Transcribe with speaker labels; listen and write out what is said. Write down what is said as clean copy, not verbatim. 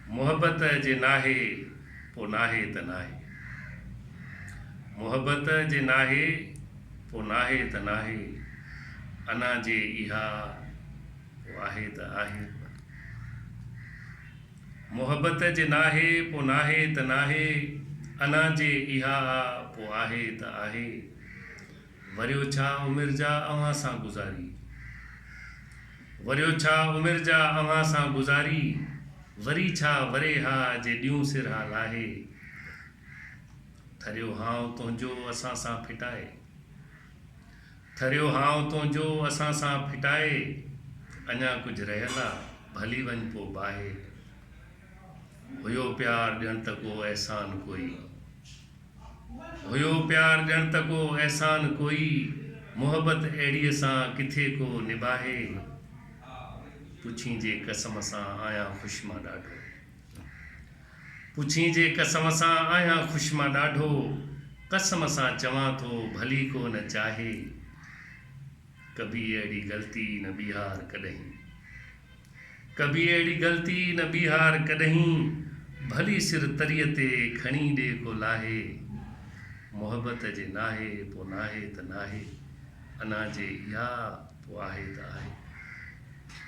Speaker 1: मोहब्बत जे नाहे पोइ नाहे त नाहे। मोहब्बत जे नाहे पोइ नाहे त नाहे। अना जे इहा पोइ आहे त आहे। मोहब्बत जे नाहे पोइ नाहे त नाहे। अना जे इहा पोइ आहे त आहे। वरियो छा उमिरि जा अव्हां सां गुज़ारी। वरियो छा उमिरि जा अव्हां सां गुज़ारी। वरी छा वरे हा जे ॾियूं सिर हा लाहे। थरियो हाउ तुंहिंजो असां सां फिटाए। थरियो हाउ तुंहिंजो असां सां फिटाए। अञा कुझु रहियल आहे भली वञ पोइ बाहे। हुयो प्यार ॼण त को अहसान कोई। हुयो प्यार ॼण त को अहसान कोई। मोहब्बत अहिड़ीअ सां किथे को निभाहे। पुछी जे कसम सां आहियां ख़ुशि मां ॾाढो। पुछी जे कसम सां आहियां ख़ुशि मां ॾाढो। कसम सां चवां थो भली को न चाहे। कभी अहिड़ी ग़लती न ॿीहार कॾहिं। कभी अहिड़ी ग़लती न ॿीहार कॾहिं। भली सिर तरीअ ते खणी ॾे को लाहे। मोहब्बत जे नाहे पोइ नाहे त नाहे। अना जे इहा पोइ आहे त आहे।